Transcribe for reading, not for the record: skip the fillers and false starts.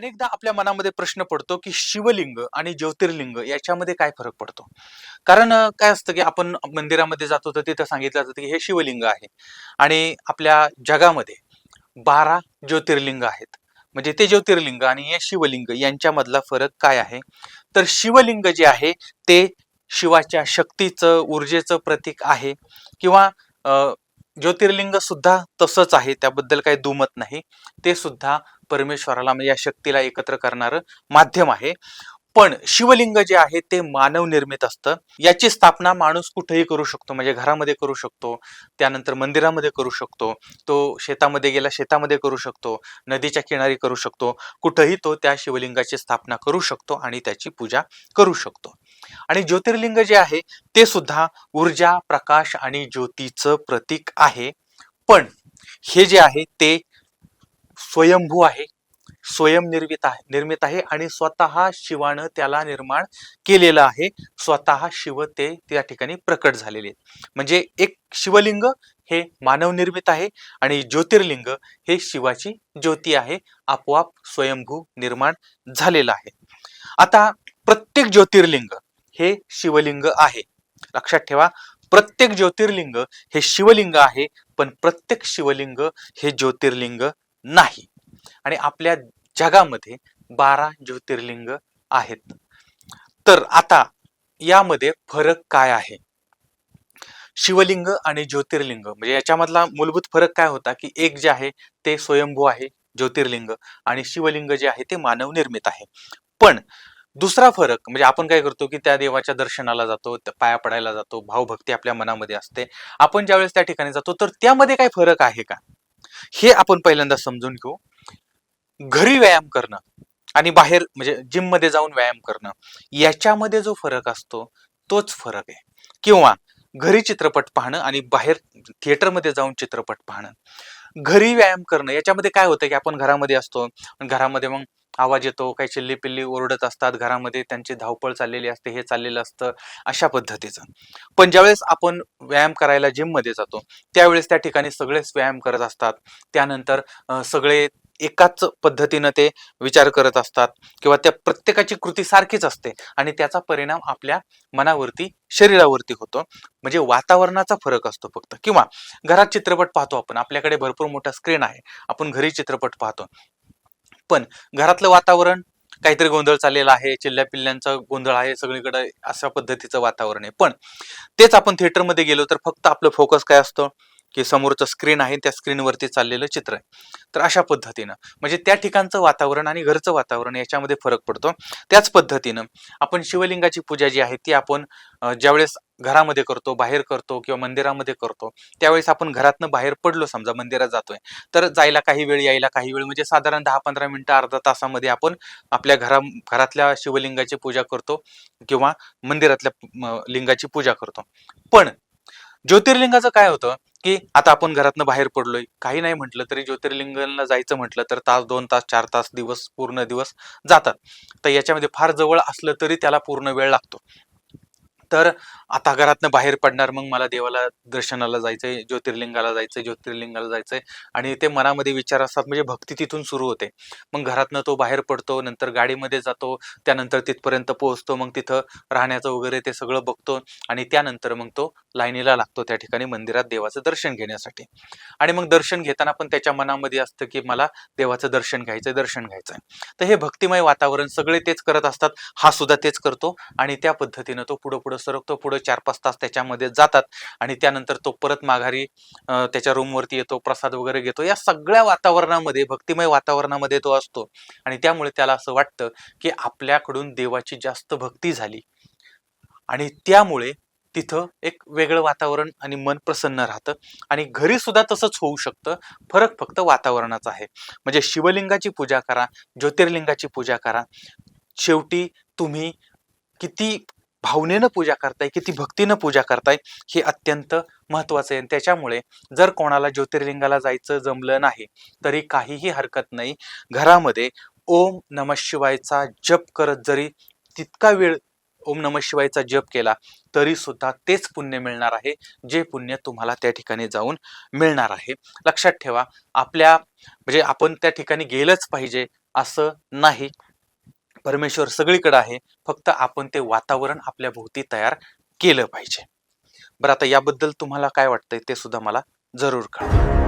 अनेकदा आपल्या मनामध्ये प्रश्न पडतो की शिवलिंग आणि ज्योतिर्लिंग याच्यामध्ये काय फरक पडतो. कारण काय असतं की आपण मंदिरामध्ये जातो तर तिथं सांगितलं जातं की हे शिवलिंग आहे आणि आपल्या जगामध्ये 12 ज्योतिर्लिंग आहेत. म्हणजे ते ज्योतिर्लिंग आणि हे शिवलिंग यांच्यामधला फरक काय आहे? तर शिवलिंग जे आहे ते शिवाच्या शक्तीचं ऊर्जेचं प्रतीक आहे किंवा ज्योतिर्लिंग सुद्धा तसंच आहे, त्याबद्दल काही दुमत नाही. ते सुद्धा परमेश्वराला म्हणजे या शक्तीला एकत्र करणारं माध्यम आहे. पण शिवलिंग जे आहे ते मानव निर्मित असतं. याची स्थापना माणूस कुठेही करू शकतो, म्हणजे घरामध्ये करू शकतो, त्यानंतर मंदिरामध्ये करू शकतो, तो शेतामध्ये गेला शेतामध्ये करू शकतो, नदीच्या किनारी करू शकतो, कुठेही तो त्या शिवलिंगाची स्थापना करू शकतो आणि त्याची पूजा करू शकतो. आणि ज्योतिर्लिंग जे आहे ते सुद्धा ऊर्जा, प्रकाश आणि ज्योतीचं प्रतीक आहे. पण हे जे आहे ते स्वयंभू आहे, निर्मित आहे आणि स्वतः शिवानं त्याला निर्माण केलेलं आहे. स्वतः शिव ते त्या ठिकाणी प्रकट झालेले आहेत. म्हणजे एक शिवलिंग हे मानव निर्मित आहे आणि ज्योतिर्लिंग हे शिवाची ज्योती आहे, आपोआप स्वयंभू निर्माण झालेलं आहे. आता प्रत्येक ज्योतिर्लिंग हे शिवलिंग आहे, लक्षात ठेवा. प्रत्येक ज्योतिर्लिंग हे शिवलिंग आहे, पण प्रत्येक शिवलिंग हे ज्योतिर्लिंग नाही. आणि आपल्या जगामध्ये 12 ज्योतिर्लिंग आहेत. तर आता यामध्ये फरक काय आहे? शिवलिंग आणि ज्योतिर्लिंग म्हणजे याच्यामधला मूलभूत फरक काय होता की एक जे आहे ते स्वयंभू आहे ज्योतिर्लिंग आणि शिवलिंग जे आहे ते मानव निर्मित आहे. पण दुसरा फरक म्हणजे आपण काय करतो की त्या देवाच्या दर्शनाला जातो, पाया पडायला जातो, भावभक्ती आपल्या मनामध्ये असते. आपण ज्यावेळेस त्या ठिकाणी जातो तर त्यामध्ये काय फरक आहे का, हे आपण पहिल्यांदा समजून घेऊ. घरी व्यायाम करणं आणि बाहेर म्हणजे जिम मध्ये जाऊन व्यायाम करणं याच्यामध्ये जो फरक असतो तोच फरक आहे. किंवा घरी चित्रपट पाहणं आणि बाहेर थिएटरमध्ये जाऊन चित्रपट पाहणं. घरी व्यायाम करणं याच्यामध्ये काय होतं की आपण घरामध्ये असतो, घरामध्ये मग आवाज येतो, काही चिल्ली पिल्ली ओरडत असतात, घरामध्ये त्यांची धावपळ चाललेली असते, हे चाललेलं असतं, अशा पद्धतीचं. पण ज्यावेळेस आपण व्यायाम करायला जिम मध्ये जातो त्यावेळेस त्या ठिकाणी सगळेच व्यायाम करत असतात. त्यानंतर सगळे एकाच पद्धतीनं ते विचार करत असतात किंवा त्या प्रत्येकाची कृती सारखीच असते आणि त्याचा परिणाम आपल्या मनावरती, शरीरावरती होतो. म्हणजे वातावरणाचा फरक असतो फक्त. किंवा घरात चित्रपट पाहतो आपण, आपल्याकडे भरपूर मोठा स्क्रीन आहे, आपण घरी चित्रपट पाहतो, पण घरातलं वातावरण काहीतरी गोंधळ चाललेला आहे, चिल्ल्या पिल्ल्यांचा गोंधळ आहे सगळीकडे, अशा पद्धतीचं वातावरण आहे. पण तेच आपण थिएटरमध्ये गेलो तर फक्त आपलं फोकस काय असतं की समोरचं स्क्रीन आहे, त्या स्क्रीनवरती चाललेलं चित्र आहे. तर अशा पद्धतीनं म्हणजे त्या ठिकाणचं वातावरण आणि घरचं वातावरण याच्यामध्ये फरक पडतो. त्याच पद्धतीनं आपण शिवलिंगाची पूजा जी आहे ती आपण ज्यावेळेस घरामध्ये करतो, बाहेर करतो किंवा मंदिरामध्ये करतो, त्यावेळेस आपण घरातनं बाहेर पडलो, समजा मंदिरात जातोय, तर जायला काही वेळ, यायला काही वेळ, म्हणजे साधारण 10-15 मिनिटं, अर्धा तासामध्ये आपण आपल्या घरातल्या शिवलिंगाची पूजा करतो किंवा मंदिरातल्या लिंगाची पूजा करतो. पण ज्योतिर्लिंगाचं काय होतं की आता आपण घरातनं बाहेर पडलोय, काही नाही म्हटलं तरी ज्योतिर्लिंगाला जायचं म्हटलं तर तास, 2 तास, 4 तास, दिवस, पूर्ण दिवस जातात. तर याच्यामध्ये फार जवळ असलं तरी त्याला पूर्ण वेळ लागतो. तर आता घरातनं बाहेर पडणार, मग मला देवाला दर्शनाला जायचंय, ज्योतिर्लिंगाला जायचंय आणि ते मनामध्ये विचार असतात, म्हणजे भक्ती तिथून सुरू होते. मग घरातनं तो बाहेर पडतो, नंतर गाडीमध्ये जातो, त्यानंतर तिथपर्यंत पोहोचतो, मग तिथं राहण्याचं वगैरे ते सगळं बघतो आणि त्यानंतर मग तो लाईनीला लागतो त्या ठिकाणी मंदिरात देवाचं दर्शन घेण्यासाठी. आणि मग दर्शन घेताना पण त्याच्या मनामध्ये असतं की मला देवाचं दर्शन घ्यायचंय. तर हे भक्तिमय वातावरण, सगळे तेच करत असतात, हा सुद्धा तेच करतो आणि त्या पद्धतीनं तो पुढं पुढं सरकतो. पुढे 4-5 तास त्याच्यामध्ये जातात आणि त्यानंतर तो परत माघारी त्याच्या रूमवरती येतो, प्रसाद वगैरे घेतो. या सगळ्या वातावरणामध्ये, भक्तिमय वातावरणामध्ये तो असतो आणि त्यामुळे त्याला असं वाटतं की आपल्याकडून देवाची जास्त भक्ती झाली आणि त्यामुळे तिथं एक वेगळं वातावरण आणि मन प्रसन्न राहतं. आणि घरी सुद्धा तसंच होऊ शकतं, फरक फक्त वातावरणाचा आहे. म्हणजे शिवलिंगाची पूजा करा, ज्योतिर्लिंगाची पूजा करा, शेवटी तुम्ही किती भावनेनं पूजा करताय, किती भक्तीनं पूजा करताय, हे अत्यंत महत्वाचं आहे. त्याच्यामुळे जर कोणाला ज्योतिर्लिंगाला जायचं जमलं नाही तरी काहीही हरकत नाही. घरामध्ये ओम नमः शिवायचा जप करत जरी तितका वेळ ओम नमः शिवायचा जप केला तरी सुद्धा तेच पुण्य मिळणार आहे, जे पुण्य तुम्हाला त्या ठिकाणी जाऊन मिळणार आहे. लक्षात ठेवा, आपल्या म्हणजे आपण त्या ठिकाणी गेलंच पाहिजे, असं नाही. परमेश्वर सगळीकडे आहे, फक्त आपण ते वातावरण आपल्या भोवती तयार केलं पाहिजे. बरं, आता याबद्दल तुम्हाला काय वाटतंय ते सुद्धा मला जरूर कळवा.